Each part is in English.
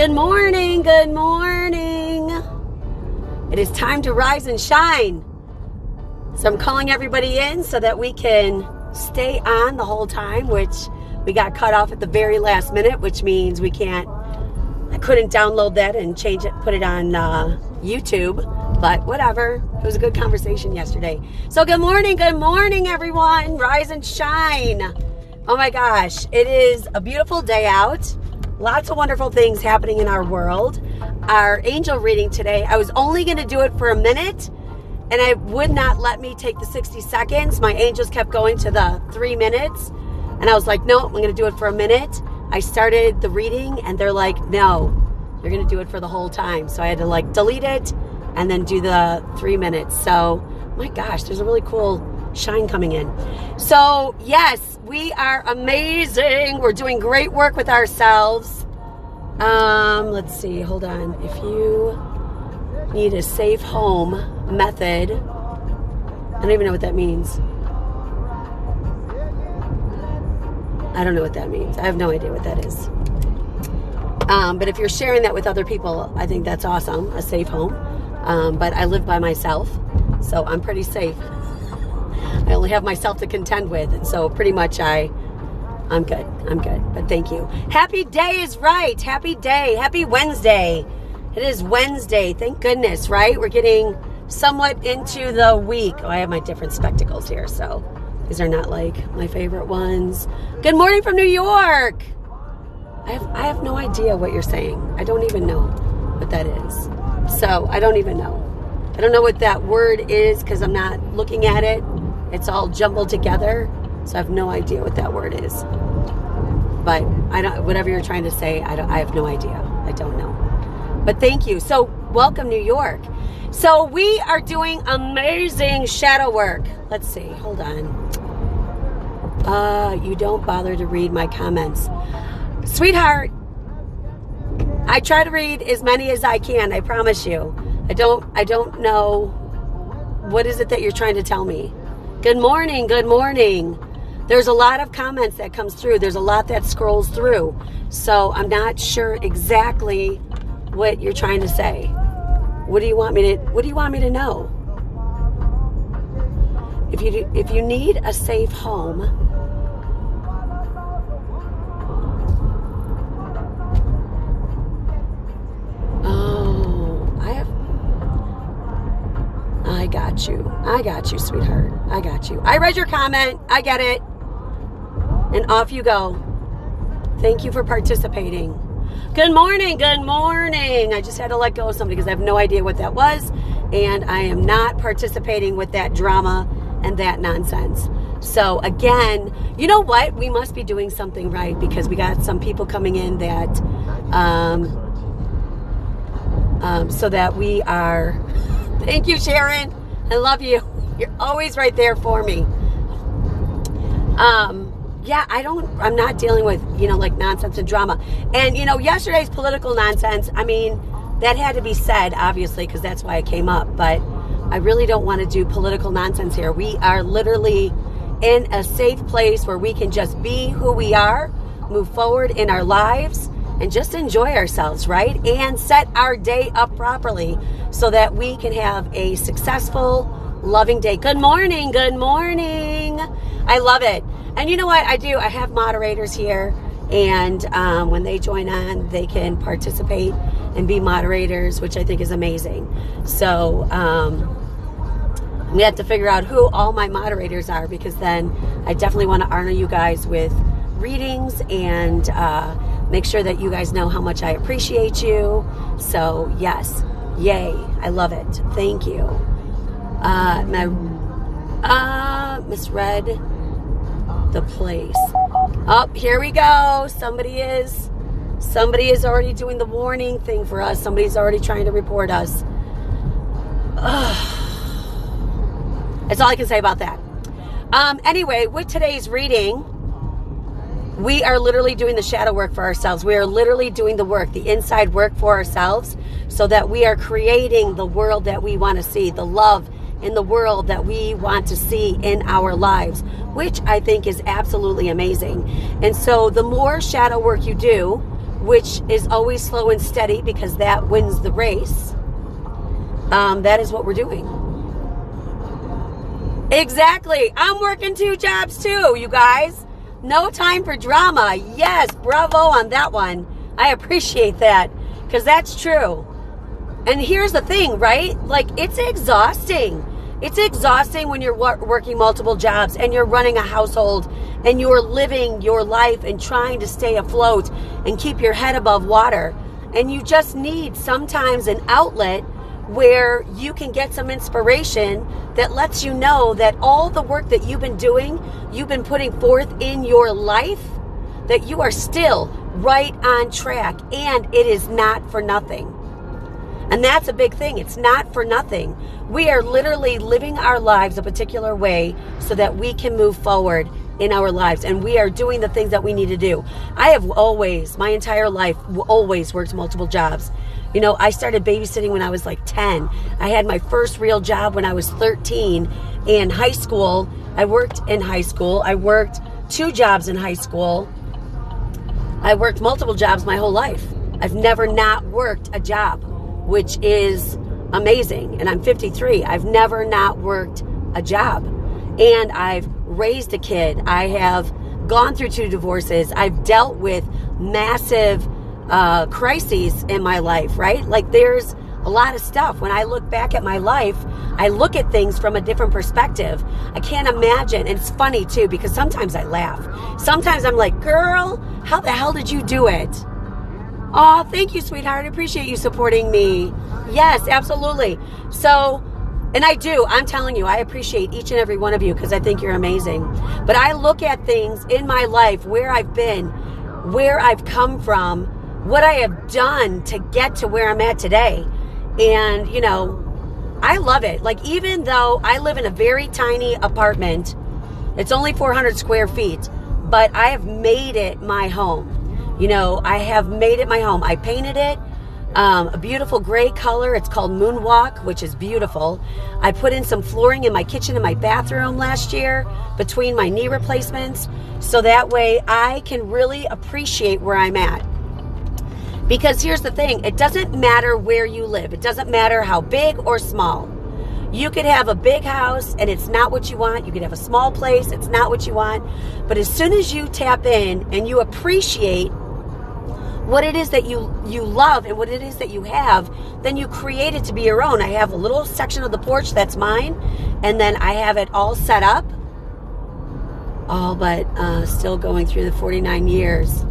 Good morning, good morning. It is time to rise and shine. So I'm calling everybody in so that we can stay on the whole time, which we got cut off at the very last minute, which means I couldn't download that and change it, put it on YouTube, but whatever. It was a good conversation yesterday. So good morning, everyone. Rise and shine. Oh my gosh, it is a beautiful day out. Lots of wonderful things happening in our world. Our angel reading today, I was only going to do it for a minute, and it would not let me take the 60 seconds. My angels kept going to the 3 minutes, and I was like, no, I'm going to do it for a minute. I started the reading, and they're like, no, you're going to do it for the whole time. So I had to delete it and then do the 3 minutes. So, my gosh, there's a really cool shine coming in. So, yes, we are amazing. We're doing great work with ourselves. Let's see. Hold on. If you need a safe home method, I don't even know what that means. I don't know what that means. I have no idea what that is. But if you're sharing that with other people, I think that's awesome. A safe home. But I live by myself, so I'm pretty safe. I only have myself to contend with, and so pretty much I'm good. But thank you. Happy day is right. Happy day. Happy Wednesday. It is Wednesday. Thank goodness, right? We're getting somewhat into the week. Oh, I have my different spectacles here, so these are not my favorite ones. Good morning from New York. I have no idea what you're saying. I don't even know what that is. So I don't even know. I don't know what that word is because I'm not looking at it. It's all jumbled together. So I have no idea what that word is. But whatever you're trying to say, I have no idea. I don't know. But thank you. So welcome, New York. So we are doing amazing shadow work. Let's see. Hold on. You don't bother to read my comments. Sweetheart, I try to read as many as I can. I promise you. I don't know. What is it that you're trying to tell me? Good morning. Good morning. There's a lot of comments that comes through. There's a lot that scrolls through. So I'm not sure exactly what you're trying to say. What do you want me to know? If you need a safe home, I got you, sweetheart. I got you. I read your comment. I get it. And off you go. Thank you for participating. Good morning. Good morning. I just had to let go of somebody because I have no idea what that was. And I am not participating with that drama and that nonsense. So again, you know what? We must be doing something right because we got some people coming in that, so that we are, thank you, Sharon. I love you. You're always right there for me. Yeah, I'm not dealing with, nonsense and drama. And, yesterday's political nonsense, that had to be said, obviously, because that's why it came up. But I really don't want to do political nonsense here. We are literally in a safe place where we can just be who we are, move forward in our lives, and just enjoy ourselves, right? And set our day up properly so that we can have a successful, loving day. Good morning. Good morning. I love it. And you know what I do? I have moderators here, and when they join on, they can participate and be moderators, which I think is amazing. So we have to figure out who all my moderators are, because then I definitely want to honor you guys with readings and make sure that you guys know how much I appreciate you. So yes, yay, I love it. Thank you. Misread the place. Oh, here we go. Somebody is already doing the warning thing for us. Somebody's already trying to report us. That's all I can say about that. Anyway, with today's reading, we are literally doing the shadow work for ourselves. We are literally doing the work, the inside work for ourselves, so that we are creating the world that we want to see, the love in the world that we want to see in our lives, which I think is absolutely amazing. And so the more shadow work you do, which is always slow and steady because that wins the race. That is what we're doing. Exactly. I'm working 2 jobs too, you guys. No time for drama. Yes, bravo on that one. I appreciate that because that's true. And here's the thing, right? Like, it's exhausting. It's exhausting when you're working multiple jobs and you're running a household and you're living your life and trying to stay afloat and keep your head above water. And you just need sometimes an outlet where you can get some inspiration that lets you know that all the work that you've been doing, you've been putting forth in your life, that you are still right on track and it is not for nothing. And that's a big thing. It's not for nothing. We are literally living our lives a particular way so that we can move forward in our lives. And we are doing the things that we need to do. I have always, my entire life, always worked multiple jobs. You know, I started babysitting when I was like 10. I had my first real job when I was 13. In high school, I worked in high school. I worked 2 jobs in high school. I worked multiple jobs my whole life. I've never not worked a job, which is amazing. And I'm 53. I've never not worked a job. And I've raised a kid. I have gone through 2 divorces. I've dealt with massive crises in my life, right? Like, there's a lot of stuff. When I look back at my life, I look at things from a different perspective. I can't imagine. And it's funny too, because sometimes I laugh. Sometimes I'm like, girl, how the hell did you do it? Oh, thank you, sweetheart. I appreciate you supporting me. Yes, absolutely. So, and I do. I'm telling you, I appreciate each and every one of you because I think you're amazing. But I look at things in my life, where I've been, where I've come from, what I have done to get to where I'm at today. And, you know, I love it. Like, even though I live in a very tiny apartment, it's only 400 square feet, but I have made it my home. You know, I have made it my home. I painted it a beautiful gray color. It's called Moonwalk, which is beautiful. I put in some flooring in my kitchen and my bathroom last year between my knee replacements, so that way I can really appreciate where I'm at. Because here's the thing, it doesn't matter where you live. It doesn't matter how big or small. You could have a big house and it's not what you want. You could have a small place, it's not what you want. But as soon as you tap in and you appreciate what it is that you love and what it is that you have, then you create it to be your own. I have a little section of the porch that's mine, and then I have it all set up, all but still going through the 49 years.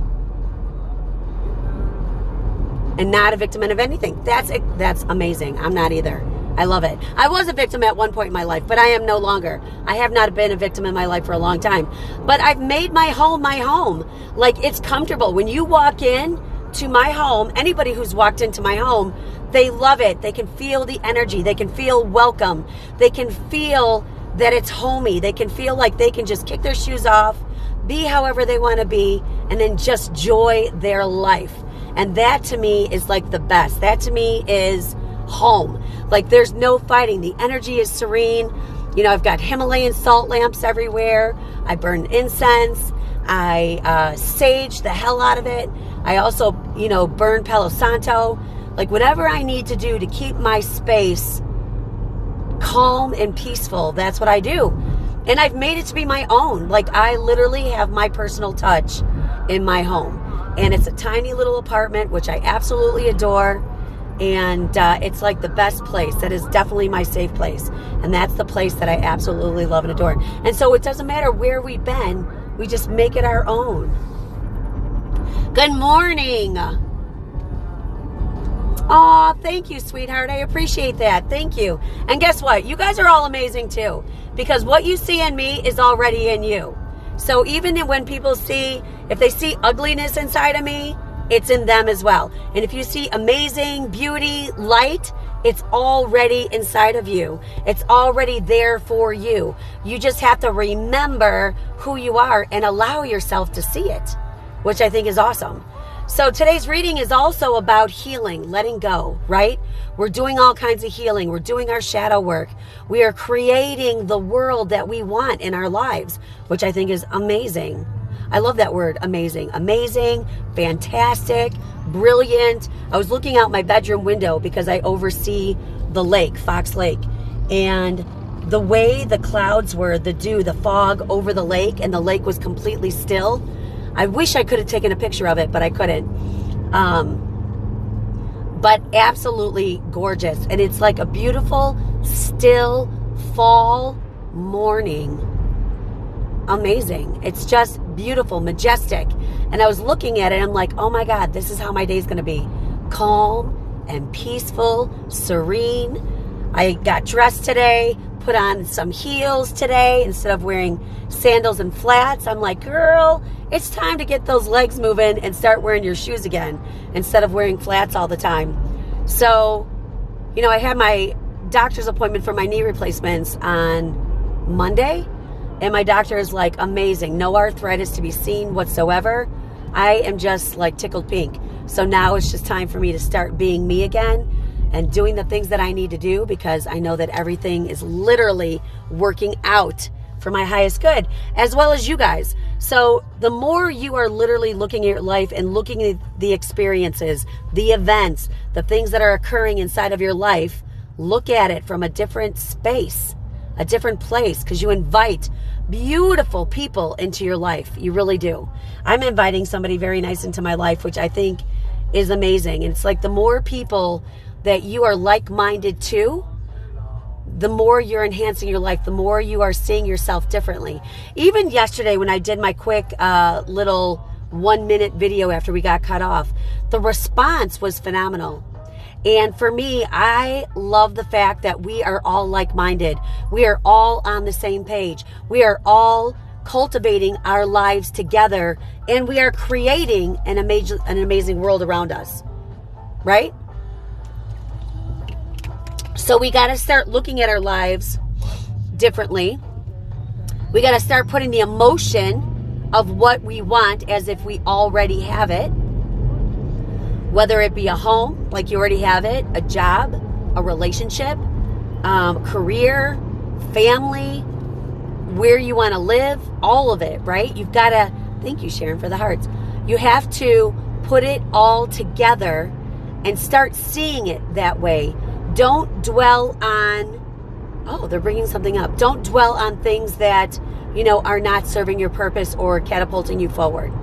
And not a victim of anything. That's amazing. I'm not either. I love it. I was a victim at one point in my life, but I am no longer. I have not been a victim in my life for a long time. But I've made my home my home. Like, it's comfortable. When you walk in to my home, anybody who's walked into my home, they love it. They can feel the energy. They can feel welcome. They can feel that it's homey. They can feel like they can just kick their shoes off, be however they want to be, and then just enjoy their life. And that to me is like the best. That to me is home. Like, there's no fighting. The energy is serene. You know, I've got Himalayan salt lamps everywhere. I burn incense. I sage the hell out of it. I also, you know, burn Palo Santo. Like, whatever I need to do to keep my space calm and peaceful, that's what I do. And I've made it to be my own. Like, I literally have my personal touch in my home. And it's a tiny little apartment, which I absolutely adore. And it's like the best place. That is definitely my safe place. And that's the place that I absolutely love and adore. And so it doesn't matter where we've been. We just make it our own. Good morning. Aw, thank you, sweetheart. I appreciate that. Thank you. And guess what? You guys are all amazing too. Because what you see in me is already in you. So even when people see, if they see ugliness inside of me, it's in them as well. And if you see amazing beauty, light, it's already inside of you. It's already there for you. You just have to remember who you are and allow yourself to see it, which I think is awesome. So today's reading is also about healing, letting go, right? We're doing all kinds of healing. We're doing our shadow work. We are creating the world that we want in our lives, which I think is amazing. I love that word, amazing. Amazing, fantastic, brilliant. I was looking out my bedroom window because I oversee the lake, Fox Lake. And the way the clouds were, the dew, the fog over the lake, and the lake was completely still. I wish I could have taken a picture of it, but I couldn't. But absolutely gorgeous. And it's like a beautiful, still fall morning. Amazing. It's just beautiful, majestic. And I was looking at it, and I'm like, oh my God, this is how my day's going to be. Calm and peaceful, serene. I got dressed today, put on some heels today instead of wearing sandals and flats. I'm like, girl, it's time to get those legs moving and start wearing your shoes again instead of wearing flats all the time. So, I had my doctor's appointment for my knee replacements on Monday, and my doctor is like, amazing, no arthritis to be seen whatsoever. I am just like tickled pink. So now it's just time for me to start being me again and doing the things that I need to do, because I know that everything is literally working out for my highest good, as well as you guys. So the more you are literally looking at your life and looking at the experiences, the events, the things that are occurring inside of your life, look at it from a different space, a different place, because you invite beautiful people into your life. You really do. I'm inviting somebody very nice into my life, which I think is amazing. And it's like the more people that you are like-minded to, the more you're enhancing your life, the more you are seeing yourself differently. Even yesterday when I did my quick little 1-minute video after we got cut off, the response was phenomenal. And for me, I love the fact that we are all like-minded. We are all on the same page. We are all cultivating our lives together, and we are creating an amazing world around us, right? So we got to start looking at our lives differently. We got to start putting the emotion of what we want as if we already have it. Whether it be a home, like you already have it, a job, a relationship, career, family, where you want to live, all of it, right? You've got to, thank you, Sharon, for the hearts. You have to put it all together and start seeing it that way. Don't dwell on, oh, they're bringing something up. Don't dwell on things that, are not serving your purpose or catapulting you forward.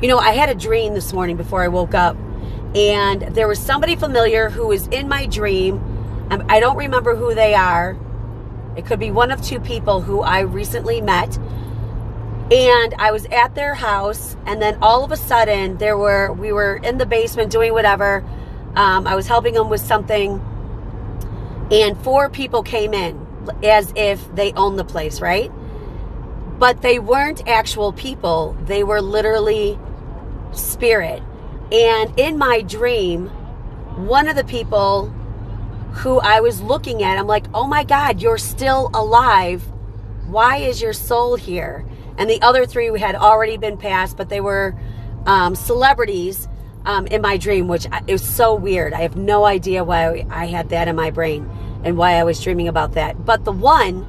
I had a dream this morning before I woke up, and there was somebody familiar who was in my dream. I don't remember who they are. It could be one of two people who I recently met. And I was at their house, and then all of a sudden we were in the basement doing whatever. I was helping them with something, and 4 people came in as if they owned the place, right? But they weren't actual people. They were literally spirit. And in my dream, one of the people who I was looking at, I'm like, oh my God, you're still alive. Why is your soul here? And the other 3 had already been passed, but they were celebrities in my dream, which it was so weird. I have no idea why I had that in my brain and why I was dreaming about that. But the one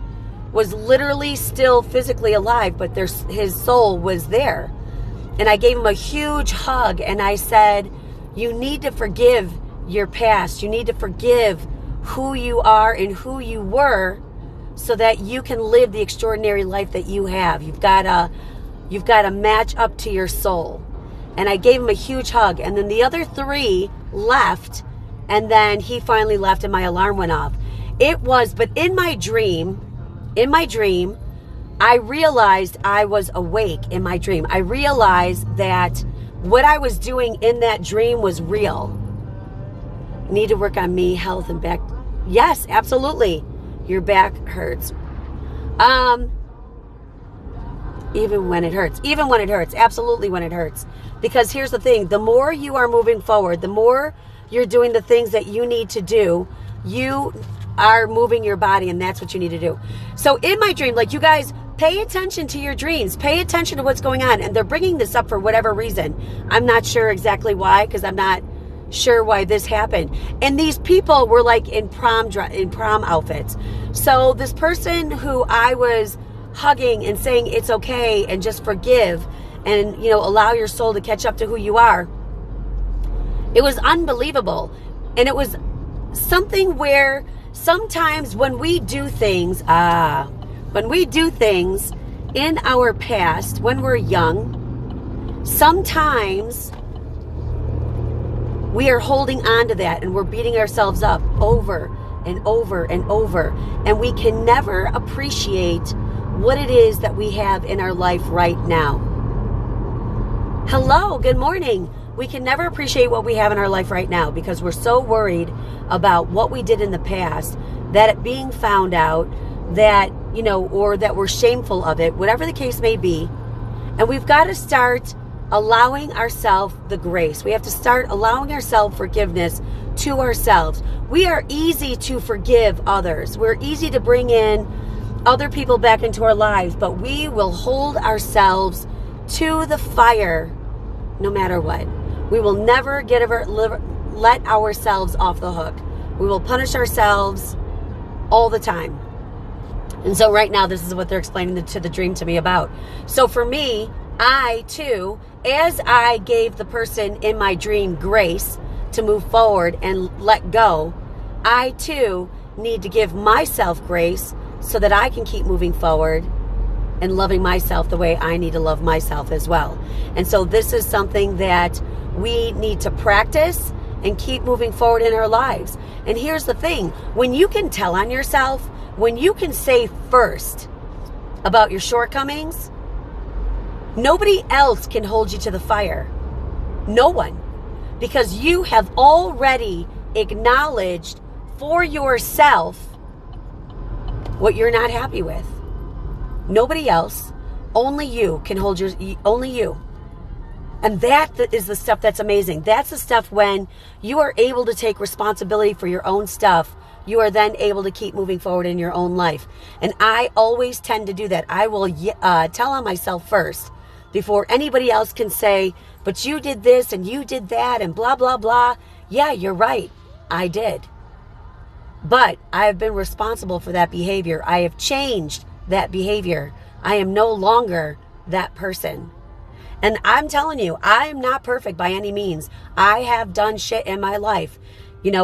was literally still physically alive, but his soul was there. And I gave him a huge hug, and I said, you need to forgive your past. You need to forgive who you are and who you were, so that you can live the extraordinary life that you have. You've got to match up to your soul. And I gave him a huge hug. And then the other 3 left, and then he finally left, and my alarm went off. But in my dream, I realized I was awake in my dream. I realized that what I was doing in that dream was real. Need to work on me, health, and back. Yes, absolutely. Your back hurts. Even when it hurts. Absolutely when it hurts. Because here's the thing. The more you are moving forward, the more you're doing the things that you need to do, you are moving your body, and that's what you need to do. So in my dream, like, you guys, pay attention to your dreams. Pay attention to what's going on. And they're bringing this up for whatever reason. I'm not sure exactly why, because I'm not sure why this happened. And these people were like in prom outfits. So this person who I was hugging and saying it's okay and just forgive and, allow your soul to catch up to who you are. It was unbelievable. And it was something where sometimes when we do things in our past, when we're young, sometimes we are holding on to that and we're beating ourselves up over and over and over. And we can never appreciate what it is that we have in our life right now. Hello, good morning. We can never appreciate what we have in our life right now because we're so worried about what we did in the past, that it being found out, that, or that we're shameful of it, whatever the case may be. And we've got to start allowing ourselves the grace. We have to start allowing ourselves forgiveness to ourselves. We are easy to forgive others. We're easy to bring in other people back into our lives, but we will hold ourselves to the fire no matter what. We will never let ourselves off the hook. We will punish ourselves all the time. And so right now, this is what they're explaining to the dream to me about. So for me, I too, as I gave the person in my dream grace to move forward and let go, I too need to give myself grace so that I can keep moving forward and loving myself the way I need to love myself as well. And so this is something that we need to practice and keep moving forward in our lives. And here's the thing, when you can tell on yourself, when you can say first about your shortcomings, nobody else can hold you to the fire. No one. Because you have already acknowledged for yourself what you're not happy with. Nobody else, only you can hold only you. And that is the stuff that's amazing. That's the stuff when you are able to take responsibility for your own stuff, you are then able to keep moving forward in your own life. And I always tend to do that. I will tell on myself first before anybody else can say, but you did this and you did that and blah, blah, blah. Yeah, you're right. I did. But I have been responsible for that behavior. I have changed that behavior. I am no longer that person. And I'm telling you, I am not perfect by any means. I have done shit in my life,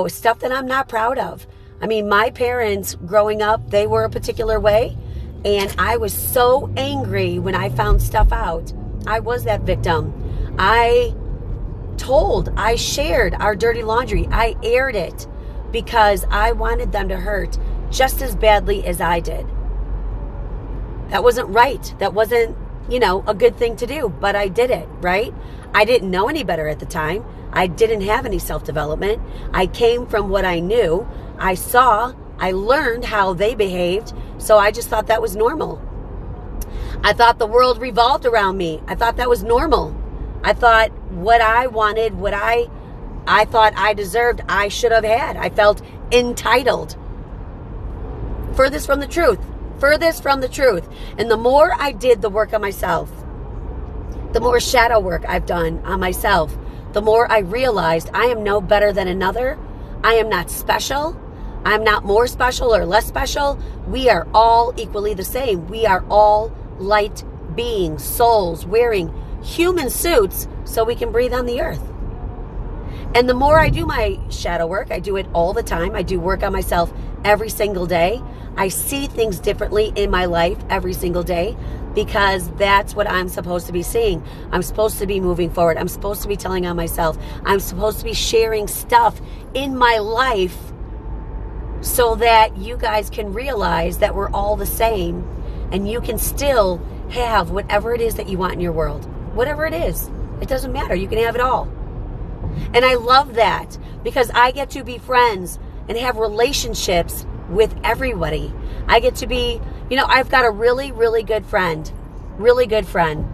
stuff that I'm not proud of. I mean, my parents growing up, they were a particular way. And I was so angry when I found stuff out. I was that victim. I shared our dirty laundry. I aired it because I wanted them to hurt just as badly as I did. That wasn't right. That wasn't, a good thing to do, but I did it, right? I didn't know any better at the time. I didn't have any self-development. I came from what I knew. I learned how they behaved, so I just thought that was normal. I thought the world revolved around me. I thought that was normal. I thought what I wanted, what I thought I deserved, I should have had. I felt entitled. Furthest from the truth. Furthest from the truth. And the more I did the work on myself, the more shadow work I've done on myself, the more I realized I am no better than another. I am not special. I'm not more special or less special. We are all equally the same. We are all light beings, souls wearing human suits so we can breathe on the earth. And the more I do my shadow work, I do it all the time. I do work on myself every single day. I see things differently in my life every single day because that's what I'm supposed to be seeing. I'm supposed to be moving forward. I'm supposed to be telling on myself. I'm supposed to be sharing stuff in my life so that you guys can realize that we're all the same and you can still have whatever it is that you want in your world. Whatever it is. It doesn't matter. You can have it all. And I love that because I get to be friends and have relationships with everybody. I get to be, I've got a really, really good friend. Really good friend.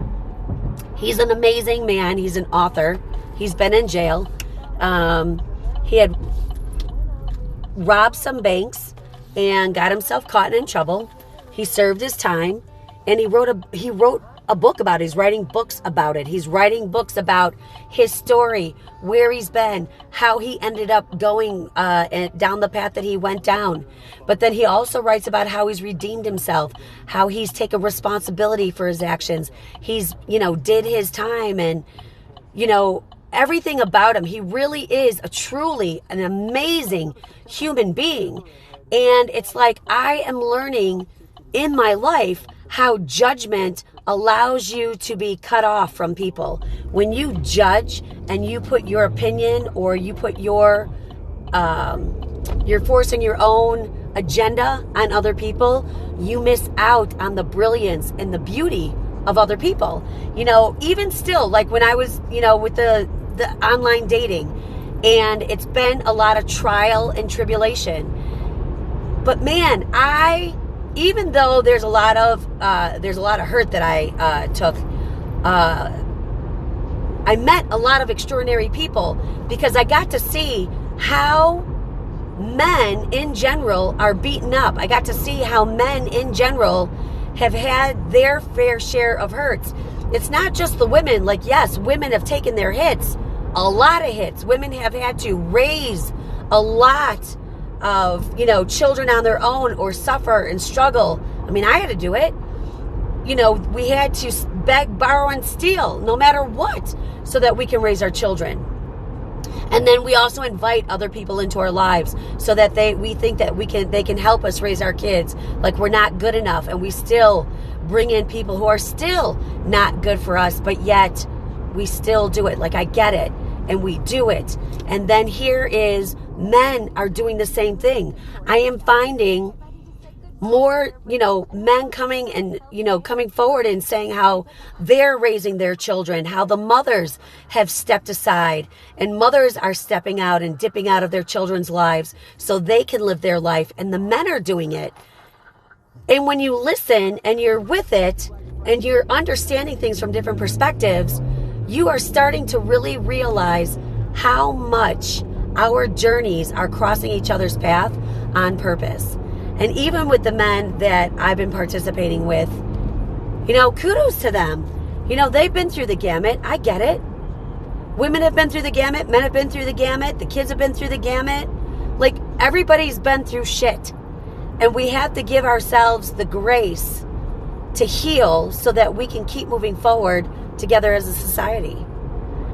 He's an amazing man. He's an author. He's been in jail. He had robbed some banks and got himself caught and in trouble. He served his time and he wrote a book about it. He's writing books about it. He's writing books about his story, where he's been, how he ended up going down the path that he went down. But then he also writes about how he's redeemed himself, how he's taken responsibility for his actions. He's, did his time, and, everything about him. He really is truly an amazing human being. And it's like I am learning in my life how judgment allows you to be cut off from people. When you judge and you put your opinion, or you put you're forcing your own agenda on other people, you miss out on the brilliance and the beauty of other people. Even still, like when I was, with the online dating, and it's been a lot of trial and tribulation. But man, even though there's a lot of hurt that I took, I met a lot of extraordinary people, because I got to see how men in general are beaten up. I got to see how men in general have had their fair share of hurts. It's not just the women. Like, yes, women have taken their hits, a lot of hits. Women have had to raise a lot of, children on their own, or suffer and struggle. I mean, I had to do it. We had to beg, borrow, and steal, no matter what, so that we can raise our children. And then we also invite other people into our lives, so that we think that they can help us raise our kids. Like we're not good enough, and we still bring in people who are still not good for us, but yet we still do it. Like, I get it, and we do it. And then here is men are doing the same thing. I am finding more, men coming and, coming forward and saying how they're raising their children, how the mothers have stepped aside, and mothers are stepping out and dipping out of their children's lives so they can live their life, and the men are doing it. And when you listen and you're with it and you're understanding things from different perspectives, you are starting to really realize how much our journeys are crossing each other's path on purpose. And even with the men that I've been participating with, kudos to them. They've been through the gamut. I get it. Women have been through the gamut. Men have been through the gamut. The kids have been through the gamut. Like, everybody's been through shit. And we have to give ourselves the grace to heal so that we can keep moving forward together as a society,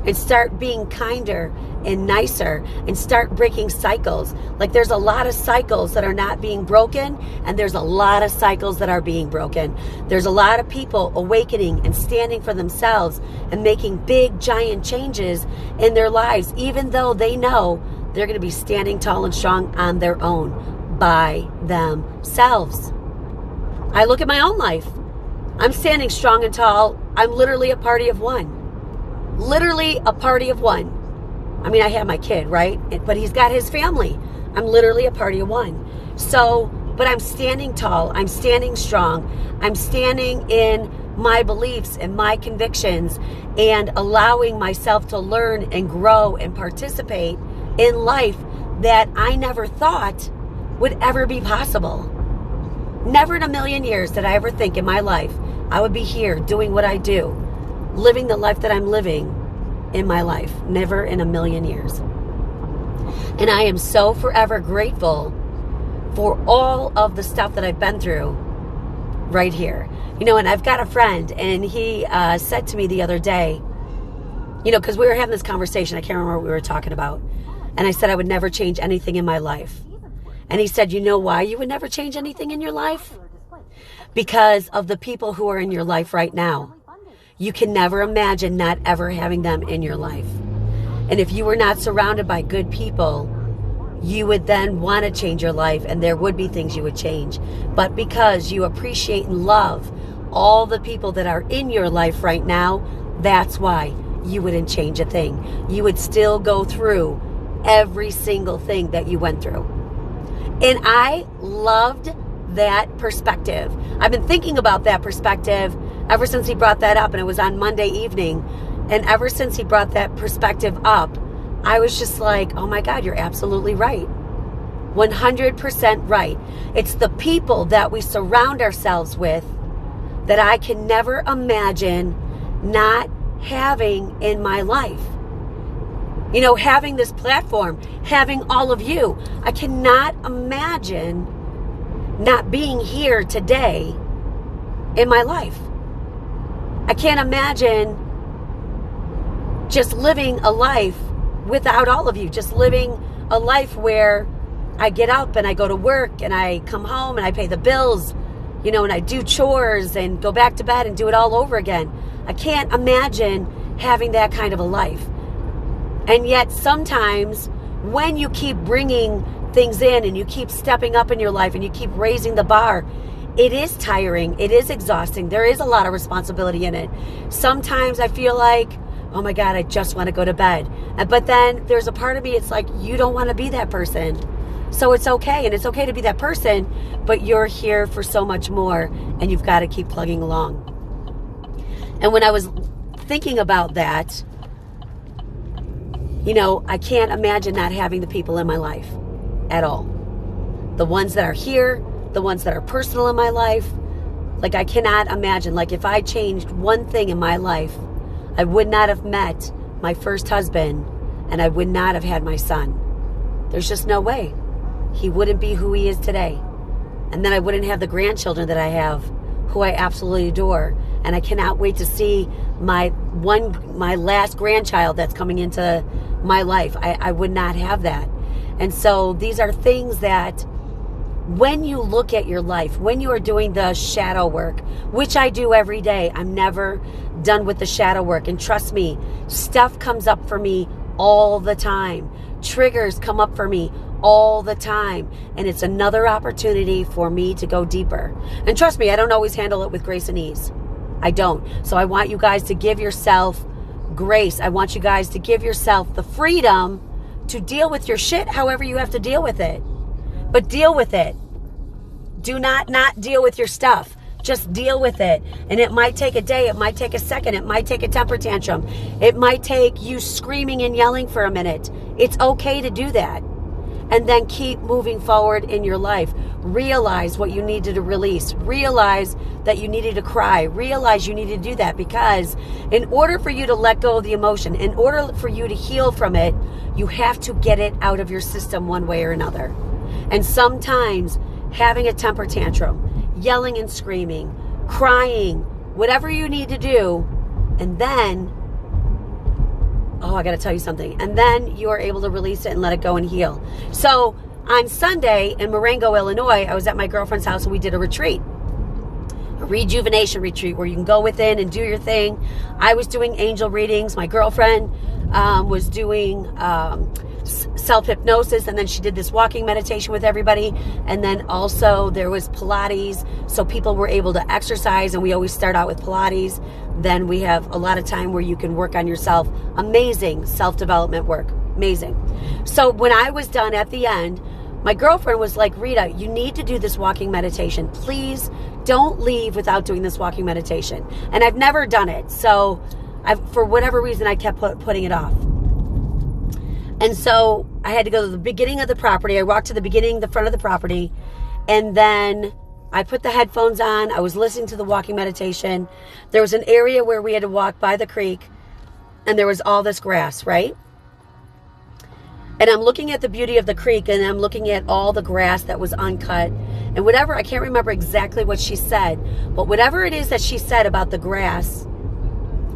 and start being kinder and nicer, and start breaking cycles. Like, there's a lot of cycles that are not being broken, and there's a lot of cycles that are being broken. There's a lot of people awakening and standing for themselves and making big, giant changes in their lives, even though they know they're going to be standing tall and strong on their own by themselves. I look at my own life. I'm standing strong and tall. I'm literally a party of one. Literally a party of one. I mean, I have my kid, right? But he's got his family. I'm literally a party of one. So, but I'm standing tall. I'm standing strong. I'm standing in my beliefs and my convictions, and allowing myself to learn and grow and participate in life that I never thought would ever be possible. Never in a million years did I ever think in my life I would be here doing what I do, living the life that I'm living in my life. Never in a million years. And I am so forever grateful for all of the stuff that I've been through right here. And I've got a friend, and he said to me the other day, because we were having this conversation, I can't remember what we were talking about. And I said I would never change anything in my life. And he said, you know why you would never change anything in your life? Because of the people who are in your life right now. You can never imagine not ever having them in your life. And if you were not surrounded by good people, you would then want to change your life, and there would be things you would change. But because you appreciate and love all the people that are in your life right now, that's why you wouldn't change a thing. You would still go through every single thing that you went through. And I loved that perspective. I've been thinking about that perspective ever since he brought that up, and it was on Monday evening. And ever since he brought that perspective up, I was just like, oh my God, you're absolutely right. 100% right. It's the people that we surround ourselves with that I can never imagine not having in my life. You know, having this platform, having all of you. I cannot imagine not being here today in my life. I can't imagine just living a life without all of you. Just living a life where I get up and I go to work and I come home and I pay the bills, you know, and I do chores and go back to bed and do it all over again. I can't imagine having that kind of a life. And yet sometimes when you keep bringing things in and you keep stepping up in your life and you keep raising the bar, it is tiring. It is exhausting. There is a lot of responsibility in it. Sometimes I feel like, oh my God, I just want to go to bed. But then there's a part of me, it's like, you don't want to be that person. So it's okay. And it's okay to be that person, but you're here for so much more and you've got to keep plugging along. And when I was thinking about that, you know, I can't imagine not having the people in my life at all. The ones that are here, the ones that are personal in my life. Like, I cannot imagine, like, if I changed one thing in my life, I would not have met my first husband and I would not have had my son. There's just no way. He wouldn't be who he is today. And then I wouldn't have the grandchildren that I have, who I absolutely adore. And I cannot wait to see my last grandchild that's coming into my life. I would not have that. And so these are things that when you look at your life, when you are doing the shadow work, which I do every day, I'm never done with the shadow work. And trust me, stuff comes up for me all the time. Triggers come up for me all the time. And it's another opportunity for me to go deeper. And trust me, I don't always handle it with grace and ease. I don't. So I want you guys to give yourself grace. I want you guys to give yourself the freedom to deal with your shit however you have to deal with it. But deal with it. Do not deal with your stuff. Just deal with it. And it might take a day. It might take a second. It might take a temper tantrum. It might take you screaming and yelling for a minute. It's okay to do that. And then keep moving forward in your life. Realize what you needed to release. Realize that you needed to cry. Realize you needed to do that, because in order for you to let go of the emotion, in order for you to heal from it, you have to get it out of your system one way or another. And sometimes having a temper tantrum, yelling and screaming, crying, whatever you need to do, and then, oh, I got to tell you something. And then you are able to release it and let it go and heal. So on Sunday in Marengo, Illinois, I was at my girlfriend's house and we did a retreat. A rejuvenation retreat where you can go within and do your thing. I was doing angel readings. My girlfriend was doing self-hypnosis, and then she did this walking meditation with everybody. And then also there was Pilates, so people were able to exercise, and we always start out with Pilates. Then we have a lot of time where you can work on yourself. Amazing self-development work. Amazing. So when I was done at the end, my girlfriend was like, Rita, you need to do this walking meditation. Please don't leave without doing this walking meditation. And I've never done it. So for whatever reason, I kept putting it off. And so I had to go to the beginning of the property. I walked to the front of the property, and then I put the headphones on. I was listening to the walking meditation. There was an area where we had to walk by the creek, and there was all this grass, right? And I'm looking at the beauty of the creek, and I'm looking at all the grass that was uncut. And whatever, I can't remember exactly what she said, but whatever it is that she said about the grass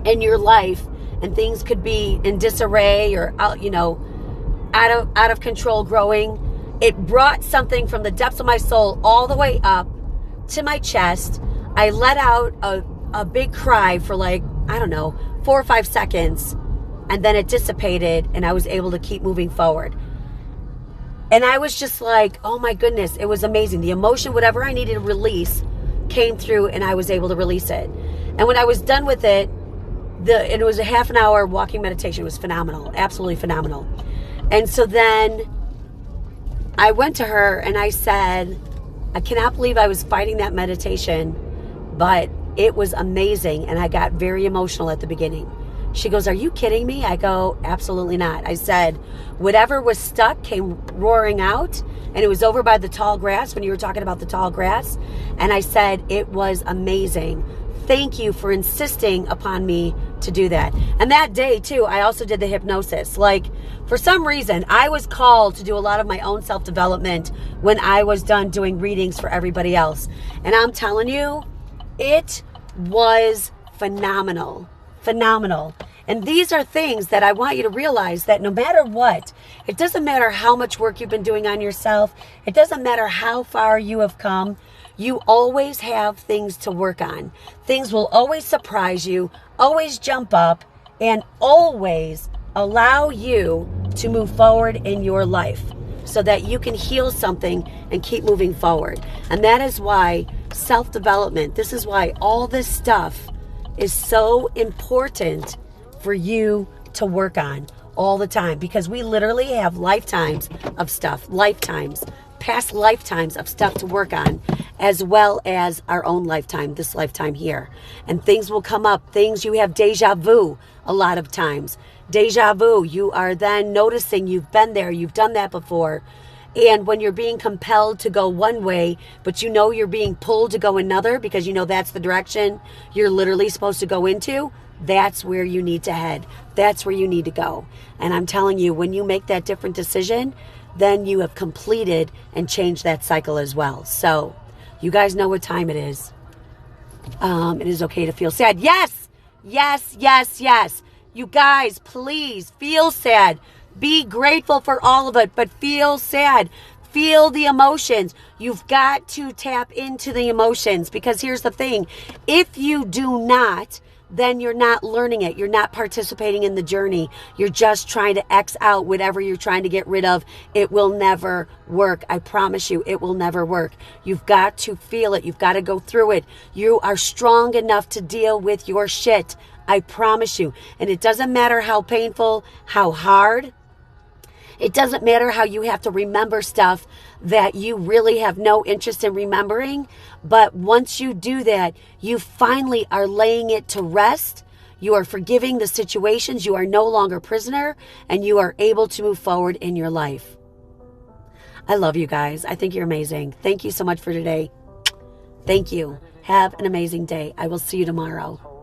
in your life, and things could be in disarray or out of control growing, it brought something from the depths of my soul all the way up to my chest. I let out a big cry for 4 or 5 seconds, and then it dissipated, and I was able to keep moving forward. And I was just like, oh my goodness, it was amazing. The emotion, whatever I needed to release, came through, and I was able to release it. And when I was done with it, it was a half an hour walking meditation. It was phenomenal, absolutely phenomenal. And so then I went to her and I said, I cannot believe I was fighting that meditation, but it was amazing. And I got very emotional at the beginning. She goes, are you kidding me? I go, absolutely not. I said, whatever was stuck came roaring out, and it was over by the tall grass when you were talking about the tall grass. And I said, it was amazing. Thank you for insisting upon me to do that. And that day too, I also did the hypnosis. Like, for some reason, I was called to do a lot of my own self-development when I was done doing readings for everybody else. And I'm telling you, it was phenomenal. Phenomenal. And these are things that I want you to realize, that no matter what, it doesn't matter how much work you've been doing on yourself. It doesn't matter how far you have come. You always have things to work on. Things will always surprise you, always jump up, and always allow you to move forward in your life so that you can heal something and keep moving forward. And that is why self-development, this is why all this stuff is so important for you to work on all the time, because we literally have lifetimes of stuff, past lifetimes of stuff to work on, as well as our own lifetime, this lifetime here. And things will come up, things you have deja vu a lot of times. Deja vu, you are then noticing you've been there, you've done that before. And when you're being compelled to go one way, but you know you're being pulled to go another because you know that's the direction you're literally supposed to go into, that's where you need to head. That's where you need to go. And I'm telling you, when you make that different decision, then you have completed and changed that cycle as well. So you guys know what time it is. It is okay to feel sad. Yes, yes, yes, yes. You guys, please feel sad. Be grateful for all of it, but feel sad. Feel the emotions. You've got to tap into the emotions, because here's the thing. If you do not, then you're not learning it. You're not participating in the journey. You're just trying to X out whatever you're trying to get rid of. It will never work. I promise you, it will never work. You've got to feel it. You've got to go through it. You are strong enough to deal with your shit. I promise you. And it doesn't matter how painful, how hard. It doesn't matter how you have to remember stuff that you really have no interest in remembering. But once you do that, you finally are laying it to rest. You are forgiving the situations. You are no longer prisoner, and you are able to move forward in your life. I love you guys. I think you're amazing. Thank you so much for today. Thank you. Have an amazing day. I will see you tomorrow.